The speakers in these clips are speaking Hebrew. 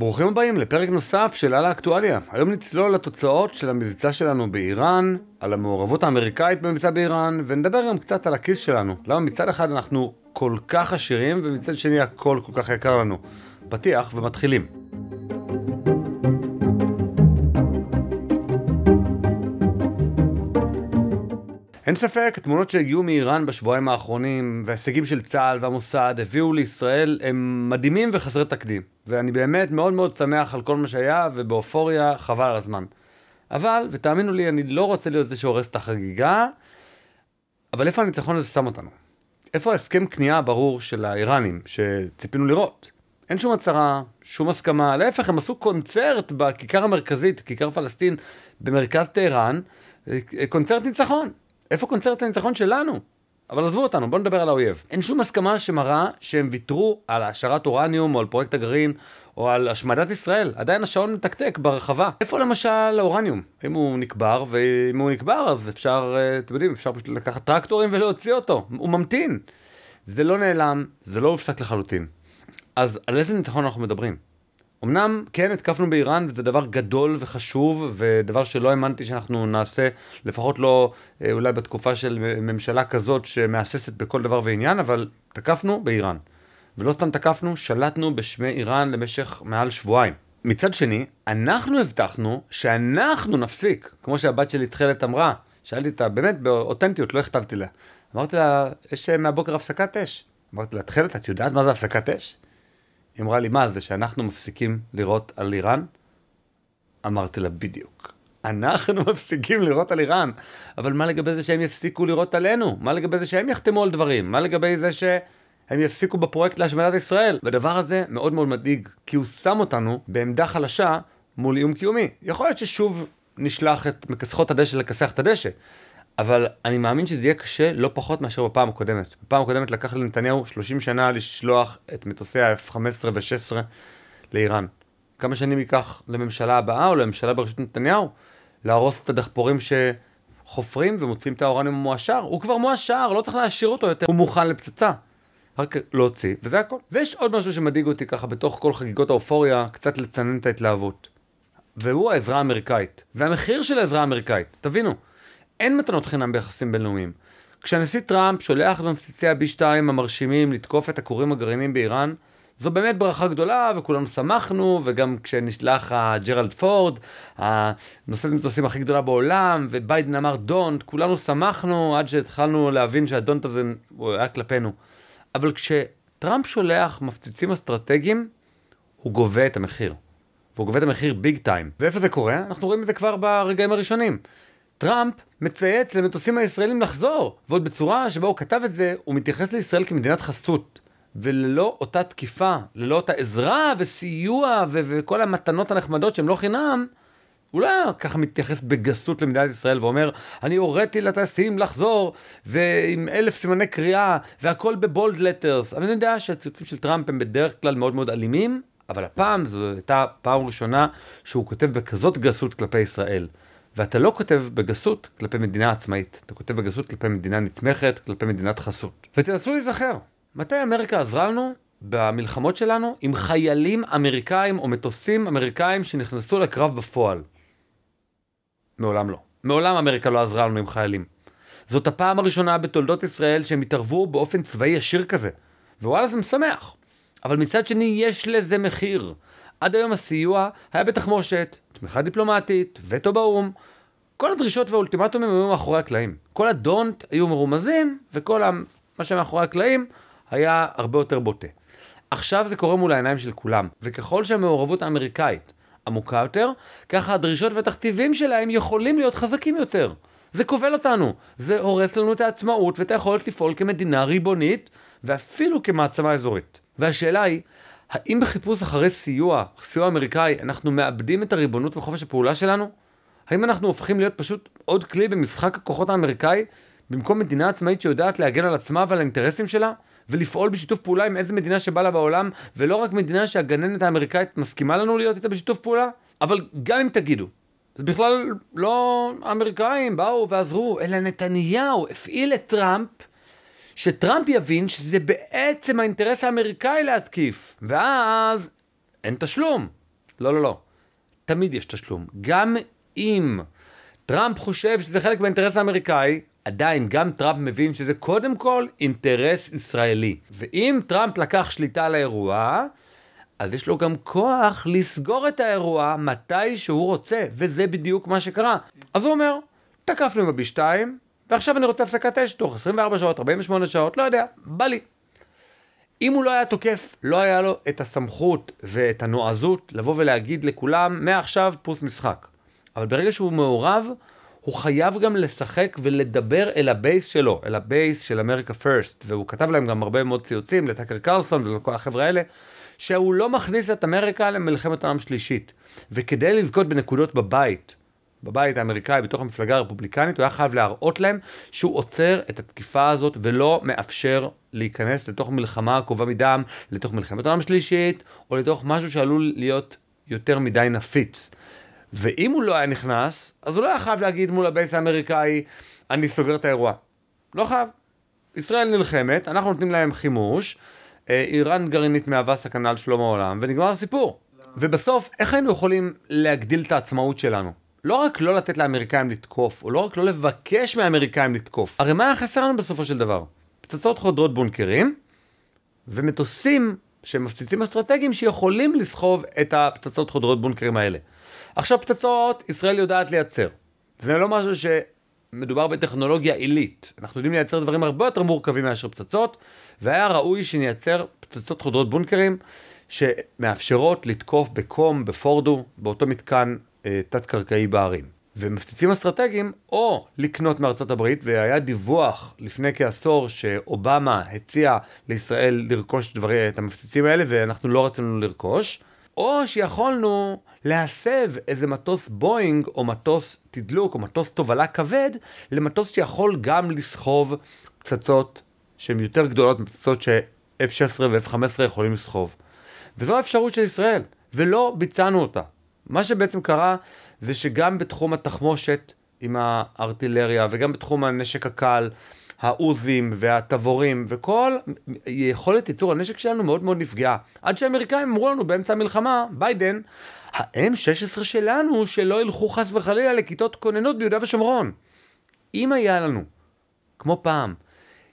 ברוכים הבאים לפרק נוסף של על האקטואליה. היום נצלול לתוצאות של המבצע שלנו באיראן, על המעורבות האמריקאית במבצע באיראן, ונדבר גם קצת על הכיס שלנו. למה מצד אחד אנחנו כל כך עשירים, ומצד שני הכל כל כך יקר לנו. פתיח ומתחילים. אין ספק, התמונות שהגיעו מאיראן בשבועיים האחרונים, וההישגים של צה"ל והמוסד הביאו לישראל הם מדהימים וחסרי תקדים. ואני באמת מאוד מאוד שמח על כל מה שהיה, ובאופוריה חבל על הזמן. אבל, ותאמינו לי, אני לא רוצה להיות זה שהורס את החגיגה, אבל איפה הניצחון הזה שם אותנו? איפה ההסכם קנייה הברור של האיראנים שציפינו לראות? אין שום הצהרה, שום הסכמה, להפך, הם עשו קונצרט בכיכר המרכזית, כיכר פלסטין, במרכז טהרן, קונצרט ניצחון. איפה קונצרט הניצחון שלנו? אבל עזבו אותנו, בואו נדבר על האויב. אין שום הסכמה שמראה שהם ויתרו על השארת אורניום או על פרויקט הגרעין או על השמדת ישראל. עדיין השעון מתקתק ברחבה. איפה למשל האורניום? אם הוא נקבר, ואם הוא נקבר אז אפשר, אתם יודעים, אפשר פשוט לקחת טרקטורים ולהוציא אותו. הוא ממתין. זה לא נעלם, זה לא הופסק לחלוטין. אז על איזה ניצחון אנחנו מדברים? אמנם כן התקפנו באיראן, וזה דבר גדול וחשוב, ודבר שלא האמנתי שאנחנו נעשה, לפחות לא אולי בתקופה של ממשלה כזאת שמאססת בכל דבר ועניין, אבל תקפנו באיראן. ולא סתם תקפנו, שלטנו בשמי איראן למשך מעל שבועיים. מצד שני, אנחנו הבטחנו שאנחנו נפסיק, כמו שהבת שלי תחילת אמרה, שאלתי אותה, באמת באותנטיות, לא הכתבתי לה. אמרתי לה, יש מהבוקר הפסקת אש. אמרתי לה, תחילת, את יודעת מה זה הפסקת אש? היא אמרה לי, מה זה שאנחנו מפסיקים לראות על איראן? אמרתי לה, בדיוק. אנחנו מפסיקים לראות על איראן. אבל מה לגבי זה שהם יפסיקו לראות עלינו? מה לגבי זה שהם יחתמו על דברים? מה לגבי זה שהם יפסיקו בפרויקט להשמדת ישראל? והדבר הזה מאוד מאוד מדאיג, כי הוא שם אותנו בעמדה חלשה מול איום קיומי. יכול להיות ששוב נשלח את מכסחות הדשא לכסח את הדשא. אבל אני מאמין שזה יהיה קשה לא פחות מאשר בפעם הקודמת. בפעם הקודמת לקח לנתניהו 30 שנה לשלוח את מטוסי ה-F-15 ו-16 לאיראן. כמה שנים ייקח לממשלה הבאה או לממשלה בראשות נתניהו להרוס את הדחפורים שחופרים ומוצאים את האורניום המואשר? הוא כבר מואשר, לא צריך להשאיר אותו יותר. הוא מוכן לפצצה. רק להוציא, וזה הכל. ויש עוד משהו שמדאיג אותי ככה בתוך כל חגיגות האופוריה, קצת לצנן את ההתלהבות. והוא העזרה האמריקאית. והמחיר של העזרה האמריקאית, תבינו. אין מתנות חינם ביחסים בינלאומיים. כשהנשיא טראמפ שולח במפציצי ה-B2 המרשימים לתקוף את הכורים הגרעיניים באיראן, זו באמת ברכה גדולה וכולנו שמחנו, וגם כשנשלח ג'רלד פורד, הנושאת מטוסים הכי גדולה בעולם, וביידן אמר דונט, כולנו שמחנו עד שהתחלנו להבין שהדונט הזה הוא היה כלפינו. אבל כשטראמפ שולח מפציצים אסטרטגיים, הוא גובה את המחיר. והוא גובה את המחיר ביג טיים. ואיפה זה קורה? אנחנו רואים את זה כבר ברגעים הראשונים. טראמפ מצייץ למטוסים הישראלים לחזור, ועוד בצורה שבה הוא כתב את זה, הוא מתייחס לישראל כמדינת חסות, וללא אותה תקיפה, ללא אותה עזרה וסיוע וכל המתנות הנחמדות שהם לא חינם, הוא לא ככה מתייחס בגסות למדינת ישראל ואומר, אני הוריתי לטייסים לחזור, ועם 1000 סימני קריאה, והכל בבולד לטרס. אבל אני יודע שהציוצים של טראמפ הם בדרך כלל מאוד מאוד אלימים, אבל הפעם זו הייתה פעם ראשונה שהוא כותב בכזאת גסות כלפי ישראל. ואתה לא כותב בגסות כלפי מדינה עצמאית, אתה כותב בגסות כלפי מדינה נתמכת, כלפי מדינת חסות. ותנסו להיזכר, מתי אמריקה עזרה לנו במלחמות שלנו עם חיילים אמריקאים או מטוסים אמריקאים שנכנסו לקרב בפועל? מעולם לא. מעולם אמריקה לא עזרה לנו עם חיילים. זאת הפעם הראשונה בתולדות ישראל שהם התערבו באופן צבאי ישיר כזה. ווואלה זה משמח. אבל מצד שני יש לזה מחיר. עד היום הסיוע היה בתחמושת, תמיכה דיפלומטית, וטו באום. כל הדרישות והאולטימטומים היו מאחורי הקלעים. כל הדונט היו מרומזים, וכל מה שמאחורי הקלעים היה הרבה יותר בוטה. עכשיו זה קורה מול העיניים של כולם, וככל שהמעורבות האמריקאית עמוקה יותר, ככה הדרישות והתכתיבים שלהם יכולים להיות חזקים יותר. זה כובל אותנו, זה הורס לנו את העצמאות ואת היכולת לפעול כמדינה ריבונית, ואפילו כמעצמה אזורית. והשאלה היא, האם בחיפוש אחרי סיוע אמריקאי, אנחנו מאבדים את הריבונות וחופש הפעולה שלנו? האם אנחנו הופכים להיות פשוט עוד כלי במשחק הכוחות האמריקאי, במקום מדינה עצמאית שיודעת להגן על עצמה ועל האינטרסים שלה, ולפעול בשיתוף פעולה עם איזה מדינה שבא לה בעולם, ולא רק מדינה שהגננת האמריקאית מסכימה לנו להיות איתה בשיתוף פעולה? אבל גם אם תגידו, זה בכלל לא האמריקאים באו ועזרו, אלא נתניהו הפעיל את טראמפ, שטראמפ יבין שזה בעצם האינטרס האמריקאי להתקיף, ואז אין תשלום. לא, לא, לא. תמיד יש תשלום. גם אם טראמפ חושב שזה חלק מהאינטרס האמריקאי, עדיין גם טראמפ מבין שזה קודם כל אינטרס ישראלי. ואם טראמפ לקח שליטה על האירוע, אז יש לו גם כוח לסגור את האירוע מתי שהוא רוצה, וזה בדיוק מה שקרה. אז הוא אומר, תקפנו עם ה-B2, ועכשיו אני רוצה הפסקת אש תוך 24 שעות, 48 שעות, לא יודע, בא לי. אם הוא לא היה תוקף, לא היה לו את הסמכות ואת הנועזות לבוא ולהגיד לכולם, מעכשיו פוס משחק. אבל ברגע שהוא מעורב, הוא חייב גם לשחק ולדבר אל הבייס שלו, אל הבייס של אמריקה פירסט, והוא כתב להם גם הרבה מאוד ציוצים, לטאקר קרלסון ולכל החבר'ה האלה, שהוא לא מכניס את אמריקה למלחמת העולם שלישית. וכדי לזכות בנקודות בבית האמריקאי, בתוך המפלגה הרפובליקנית, הוא היה חייב להראות להם שהוא עוצר את התקיפה הזאת, ולא מאפשר להיכנס לתוך מלחמה עקובה מדם, לתוך מלחמת העולם שלישית, או לתוך משהו שעלול להיות יותר מדי נפיץ. ואם הוא לא היה נכנס, אז הוא לא היה חייב להגיד מול הבייס האמריקאי, אני סוגר את האירוע. לא חייב. ישראל נלחמת, אנחנו נותנים להם חימוש, איראן גרעינית מהווה סכנה על שלום העולם, ונגמר הסיפור. ובסוף, איך היינו יכולים להגדיל את העצמאות שלנו? לא רק לא לתת לאמריקאים לתקוף, או לא רק לא לבקש מהאמריקאים לתקוף. הרי מה היה חסר לנו בסופו של דבר? פצצות חודרות בונקרים, ומטוסים שמפציצים אסטרטגיים שיכולים לסחוב את הפצצות חודרות בונקרים האלה. עכשיו פצצות, ישראל יודעת לייצר. זה לא משהו שמדובר בטכנולוגיה עילית. אנחנו יודעים לייצר דברים הרבה יותר מורכבים מאשר פצצות, והיה ראוי שנייצר פצצות חודרות בונקרים, שמאפשרות לתקוף בקום, בפורדו, באותו מתקן תת-קרקעי בערים. ומפציצים אסטרטגיים, או לקנות מארצות הברית, והיה דיווח לפני כעשור שאובמה הציע לישראל לרכוש את המפציצים האלה, ואנחנו לא רצינו לרכוש, או שיכולנו להסב איזה מטוס בוינג, או מטוס תדלוק, או מטוס תובלה כבד, למטוס שיכול גם לסחוב פצצות שהן יותר גדולות מפצצות ש-F-16 ו-F-15 יכולים לסחוב. וזו האפשרות של ישראל, ולא ביצענו אותה. מה שבעצם קרה זה שגם בתחום התחמושת עם הארטילריה, וגם בתחום הנשק הקל, האוזים והתבורים, וכל יכולת ייצור הנשק שלנו מאוד מאוד נפגעה. עד שהאמריקאים אמרו לנו באמצע המלחמה, ביידן, ה-M16 שלנו שלא ילכו חס וחלילה לכיתות כוננות ביהודה ושומרון. אם היה לנו, כמו פעם,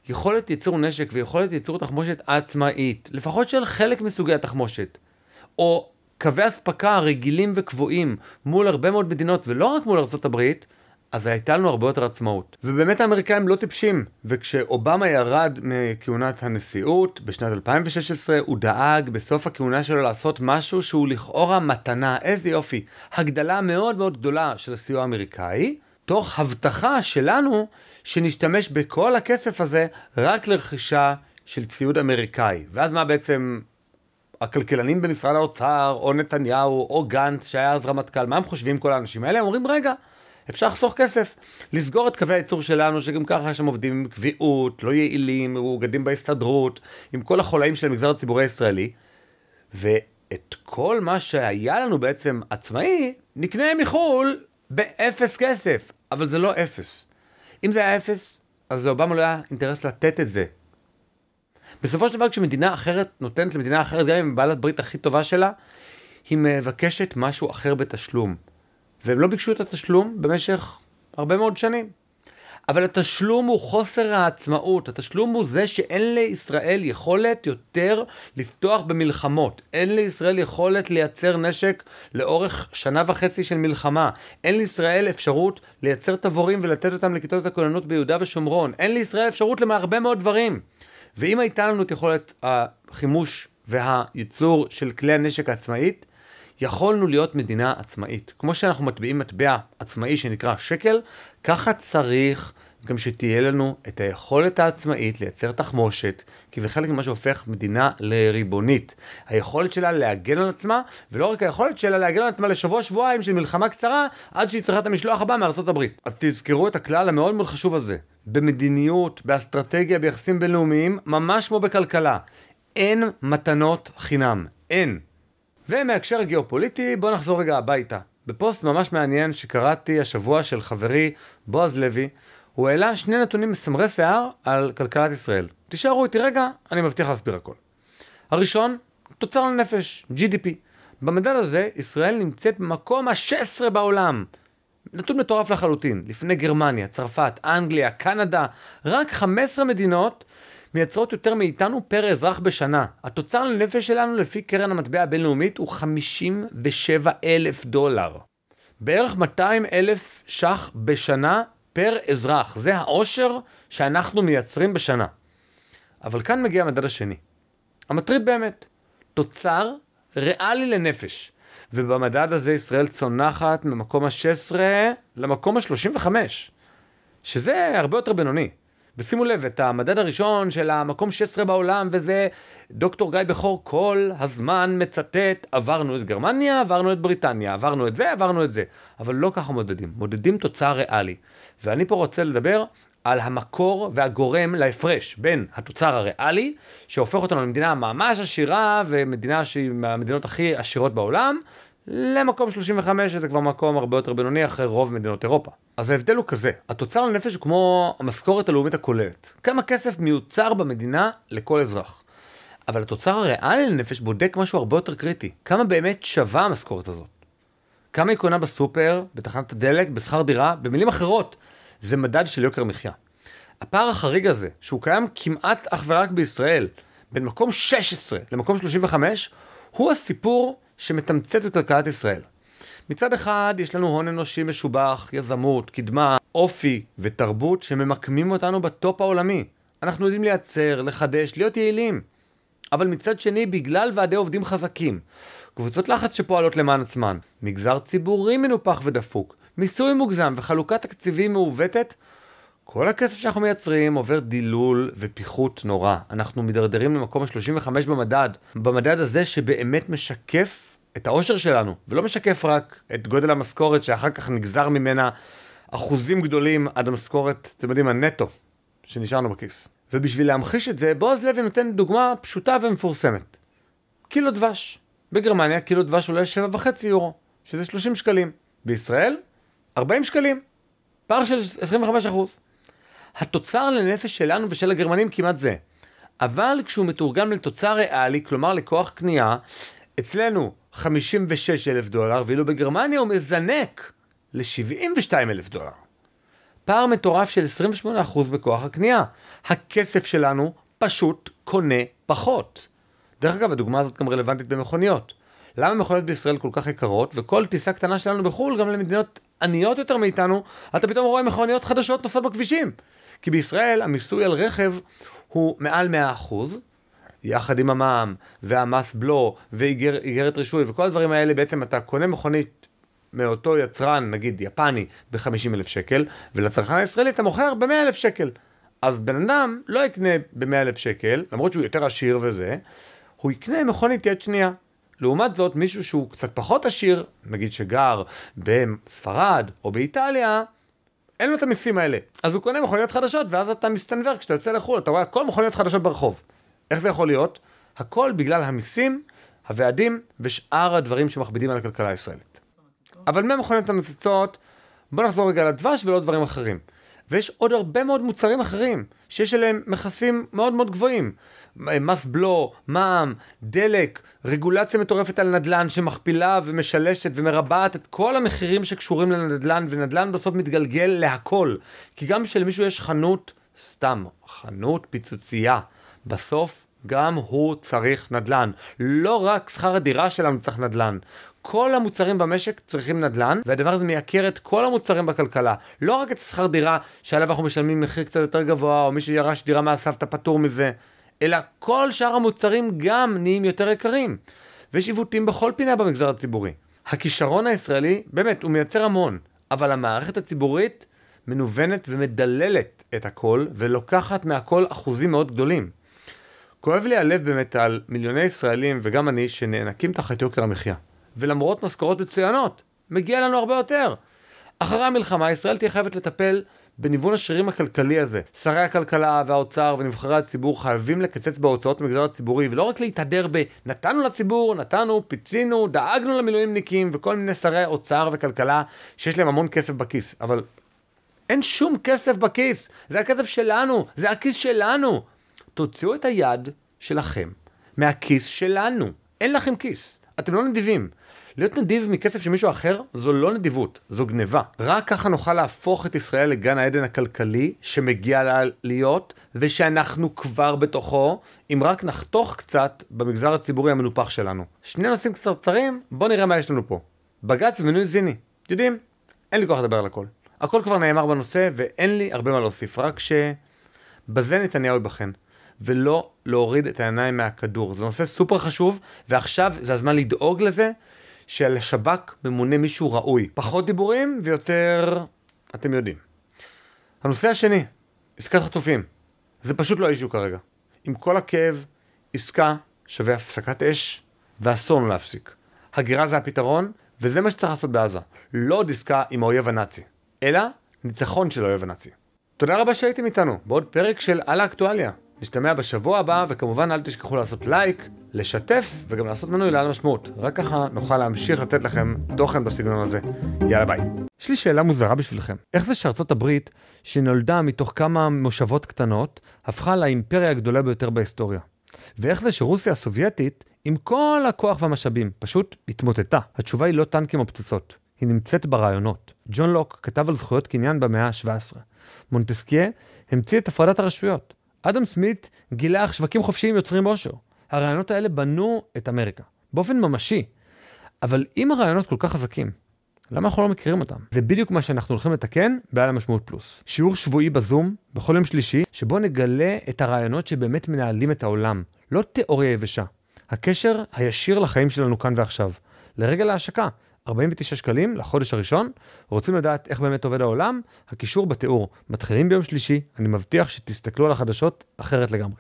יכולת ייצור נשק ויכולת ייצור תחמושת עצמאית, לפחות של חלק מסוגי התחמושת, או קווי הספקה רגילים וקבועים מול הרבה מאוד מדינות, ולא רק מול ארצות הברית, אז הייתה לנו הרבה יותר עצמאות. ובאמת האמריקאים לא טיפשים, וכשאובמה ירד מכהונת הנשיאות בשנת 2016, הוא דאג בסוף הכהונה שלו לעשות משהו שהוא לכאורה מתנה, איזה יופי, הגדלה מאוד מאוד גדולה של הסיוע האמריקאי, תוך הבטחה שלנו שנשתמש בכל הכסף הזה רק לרכישה של ציוד אמריקאי. ואז מה בעצם הכלכלנים במשרד האוצר, או נתניהו, או גנץ, שהיה אז רמטכ"ל, מה הם חושבים כל האנשים האלה? הם אומרים, רגע, אפשר לחסוך כסף, לסגור את קווי הייצור שלנו, שגם ככה יש שם עובדים עם קביעות, לא יעילים, מאוגדים בהסתדרות, עם כל החולאים של המגזר הציבורי הישראלי, ואת כל מה שהיה לנו בעצם עצמאי, נקנה מחול באפס כסף, אבל זה לא אפס. אם זה היה אפס, אז לאובמה לא היה אינטרס לתת את זה. בסופו של דבר, כשמדינה אחרת נותנת למדינה אחרת, גם אם בעלת ברית הכי טובה שלה, היא מבקשת משהו אחר בתשלום. והם לא ביקשו את התשלום במשך הרבה מאוד שנים. אבל התשלום הוא חוסר העצמאות. התשלום הוא זה שאין לישראל יכולת יותר לפתוח במלחמות. אין לישראל יכולת לייצר נשק לאורך 1.5 שנה של מלחמה. אין לישראל אפשרות לייצר תבורים ולתת אותם לכיתות הכוננות ביהודה ושומרון. אין לישראל אפשרות להרבה מאוד דברים. ואם הייתה לנו את יכולת החימוש והייצור של כלי הנשק העצמאית, יכולנו להיות מדינה עצמאית. כמו שאנחנו מטביעים מטבע עצמאי שנקרא שקל, ככה צריך גם שתהיה לנו את היכולת העצמאית לייצר תחמושת, כי זה חלק ממה שהופך מדינה לריבונית. היכולת שלה להגן על עצמה, ולא רק היכולת שלה להגן על עצמה לשבוע-שבועיים של מלחמה קצרה, עד שהיא צריכה את המשלוח הבא מארצות הברית. אז תזכרו את הכלל המאוד מאוד חשוב הזה. במדיניות, באסטרטגיה, ביחסים בינלאומיים, ממש כמו בכלכלה. אין מתנות חינם. אין. ומהקשר הגיאופוליטי, בוא נחזור רגע הביתה. בפוסט ממש מעניין שקראתי השבוע של חברי בועז לוי, הוא העלה 2 נתונים מסמרי שיער על כלכלת ישראל. תישארו איתי רגע, אני מבטיח להסביר הכל. הראשון, תוצר לנפש, GDP. במדד הזה ישראל נמצאת במקום ה-16 בעולם. נתון מטורף לחלוטין, לפני גרמניה, צרפת, אנגליה, קנדה, רק 15 מדינות מייצרות יותר מאיתנו פר אזרח בשנה. התוצר לנפש שלנו לפי קרן המטבע הבינלאומית הוא $57,000. בערך 200,000 ש"ח בשנה פר אזרח. זה העושר שאנחנו מייצרים בשנה. אבל כאן מגיע המדד השני. המטריד באמת, תוצר ריאלי לנפש. ובמדד הזה ישראל צונחת ממקום ה-16 למקום ה-35, שזה הרבה יותר בינוני. ושימו לב, את המדד הראשון של המקום 16 בעולם, וזה דוקטור גיא בכור כל הזמן מצטט, עברנו את גרמניה, עברנו את בריטניה, עברנו את זה, עברנו את זה. אבל לא ככה מודדים, מודדים תוצר ריאלי. ואני פה רוצה לדבר על המקור והגורם להפרש בין התוצר הריאלי, שהופך אותנו למדינה ממש עשירה, ומדינה שהיא מהמדינות הכי עשירות בעולם, למקום 35, שזה כבר מקום הרבה יותר בינוני אחרי רוב מדינות אירופה. אז ההבדל הוא כזה, התוצר לנפש הוא כמו המשכורת הלאומית הכוללת. כמה כסף מיוצר במדינה לכל אזרח. אבל התוצר הריאלי לנפש בודק משהו הרבה יותר קריטי. כמה באמת שווה המשכורת הזאת? כמה היא קונה בסופר, בתחנת הדלק, בשכר דירה, במילים אחרות, זה מדד של יוקר מחיה. הפער החריג הזה, שהוא קיים כמעט אך ורק בישראל, בין מקום 16 למקום 35, הוא הסיפור שמתמצת את כלכלת ישראל. מצד אחד יש לנו הון אנושי משובח, יזמות, קדמה, אופי ותרבות שממקמים אותנו בטופ העולמי. אנחנו יודעים לייצר, לחדש, להיות יעילים. אבל מצד שני, בגלל ועדי עובדים חזקים, קבוצות לחץ שפועלות למען עצמן, מגזר ציבורי מנופח ודפוק, מיסוי מוגזם וחלוקת תקציבים מעוותת, כל הכסף שאנחנו מייצרים עובר דילול ופיחות נורא. אנחנו מדרדרים למקום ה-35 במדד הזה שבאמת משקף את העושר שלנו, ולא משקף רק את גודל המשכורת שאחר כך נגזר ממנה אחוזים גדולים עד המשכורת, אתם יודעים, הנטו שנשארנו בכיס. ובשביל להמחיש את זה, בועז לוי נותן דוגמה פשוטה ומפורסמת. קילו דבש. בגרמניה קילו דבש עולה 7.5 יורו, שזה 30 שקלים. בישראל, 40 שקלים. פער של 25%. התוצר לנפש שלנו ושל הגרמנים כמעט זה. אבל כשהוא מתורגם לתוצר ריאלי, כלומר לכוח קנייה, אצלנו $56,000, ואילו בגרמניה הוא מזנק ל$72,000. פער מטורף של 28% בכוח הקנייה. הכסף שלנו פשוט קונה פחות. דרך אגב, הדוגמה הזאת גם רלוונטית במכוניות. למה מכוניות בישראל כל כך יקרות, וכל טיסה קטנה שלנו בחול, גם למדינות עניות יותר מאיתנו, אתה פתאום רואה מכוניות חדשות נוסעות בכבישים. כי בישראל המיסוי על רכב הוא מעל 100%, יחד עם המע"מ והמס בלו ואיגרת רישוי וכל הדברים האלה, בעצם אתה קונה מכונית מאותו יצרן, נגיד יפני, ב-50,000 שקל, ולצרכן הישראלי אתה מוכר ב-100,000 שקל. אז בן אדם לא יקנה ב-100,000 שקל, למרות שהוא יותר עשיר וזה, הוא יקנה מכונית יד שנייה. לעומת זאת, מישהו שהוא קצת פחות עשיר, נגיד שגר בספרד או באיטליה, אין לו את המיסים האלה. אז הוא קונה מכוניות חדשות, ואז אתה מסתנבר כשאתה יוצא לחו"ל, אתה רואה כל מכוניות חדשות ברחוב. איך זה יכול להיות? הכל בגלל המיסים, הוועדים ושאר הדברים שמכבידים על הכלכלה הישראלית. אבל מהמכוניות הנוצצות, בואו נחזור רגע לדבש ולא דברים אחרים. ויש עוד הרבה מאוד מוצרים אחרים, שיש אליהם מכסים מאוד מאוד גבוהים. מס בלו, מע"מ, דלק, רגולציה מטורפת על נדל"ן שמכפילה ומשלשת ומרבעת את כל המחירים שקשורים לנדל"ן, ונדל"ן בסוף מתגלגל להכל. כי גם שלמישהו יש חנות, סתם, חנות פיצוצייה, בסוף גם הוא צריך נדל"ן. לא רק שכר הדירה שלנו צריך נדל"ן. כל המוצרים במשק צריכים נדל"ן, והדבר הזה מייקר את כל המוצרים בכלכלה. לא רק את שכר דירה, שעליו אנחנו משלמים מחיר קצת יותר גבוה, או מי שירש דירה מהסבתא פטור מזה, אלא כל שאר המוצרים גם נהיים יותר יקרים. ויש עיוותים בכל פינה במגזר הציבורי. הכישרון הישראלי, באמת, הוא מייצר המון, אבל המערכת הציבורית מנוונת ומדללת את הכל, ולוקחת מהכל אחוזים מאוד גדולים. כואב לי הלב באמת על מיליוני ישראלים, וגם אני, שנאנקים תחת יוקר המחיה. ולמרות משכורות מצוינות, מגיע לנו הרבה יותר. אחרי המלחמה, ישראל תהיה חייבת לטפל בניוון השרירים הכלכלי הזה. שרי הכלכלה והאוצר ונבחרי הציבור חייבים לקצץ בהוצאות במגזר הציבורי, ולא רק להתהדר נתנו לציבור, נתנו, פיצינו, דאגנו למילואימניקים, וכל מיני שרי אוצר וכלכלה שיש להם המון כסף בכיס. אבל אין שום כסף בכיס. זה הכסף שלנו, זה הכיס שלנו. תוציאו את היד שלכם מהכיס שלנו. אין לכם כיס. אתם לא נדיבים. להיות נדיב מכסף של מישהו אחר זו לא נדיבות, זו גניבה. רק ככה נוכל להפוך את ישראל לגן העדן הכלכלי שמגיע לה להיות, ושאנחנו כבר בתוכו, אם רק נחתוך קצת במגזר הציבורי המנופח שלנו. שני נושאים קצרצרים, בואו נראה מה יש לנו פה. בג"ץ ומינוי זיני. יודעים? אין לי כוח לדבר על הכל. הכל כבר נאמר בנושא, ואין לי הרבה מה להוסיף, רק שבזה נתניהו ייבחן. ולא להוריד את העיניים מהכדור. זה נושא סופר חשוב, ועכשיו זה הזמן לדאוג לזה, שעל השב"כ ממונה מישהו ראוי. פחות דיבורים ויותר, אתם יודעים. הנושא השני, עסקת חטופים. זה פשוט לא אישו כרגע. עם כל הכאב, עסקה שווה הפסקת אש, ואסון להפסיק. הגירה זה הפתרון, וזה מה שצריך לעשות בעזה. לא עוד עסקה עם האויב הנאצי, אלא ניצחון של האויב הנאצי. תודה רבה שהייתם איתנו, בעוד פרק של על האקטואליה. נשתמע בשבוע הבא, וכמובן אל תשכחו לעשות לייק, לשתף וגם לעשות מנוי לעל המשמעות. רק ככה נוכל להמשיך לתת לכם תוכן בסגנון הזה. יאללה ביי. יש לי שאלה מוזרה בשבילכם. איך זה שארצות הברית, שנולדה מתוך כמה מושבות קטנות, הפכה לאימפריה הגדולה ביותר בהיסטוריה? ואיך זה שרוסיה הסובייטית, עם כל הכוח והמשאבים, פשוט התמוטטה? התשובה היא לא טנקים או פצצות. היא נמצאת ברעיונות. ג'ון לוק כתב על זכויות קניין במאה ה-17. מונטסקיה המציא את הפרדת הרשויות. אדם סמית גילה שווקים חופשיים יוצרים אושר. הרעיונות האלה בנו את אמריקה, באופן ממשי. אבל אם הרעיונות כל כך חזקים, למה אנחנו לא מכירים אותם? זה בדיוק מה שאנחנו הולכים לתקן בעל המשמעות פלוס. שיעור שבועי בזום, בכל יום שלישי, שבו נגלה את הרעיונות שבאמת מנהלים את העולם. לא תיאוריה יבשה. הקשר הישיר לחיים שלנו כאן ועכשיו. לרגע ההשקה, 49 שקלים לחודש הראשון. רוצים לדעת איך באמת עובד העולם? הקישור בתיאור. מתחילים ביום שלישי, אני מבטיח שתסתכלו על החדשות אחרת לגמרי.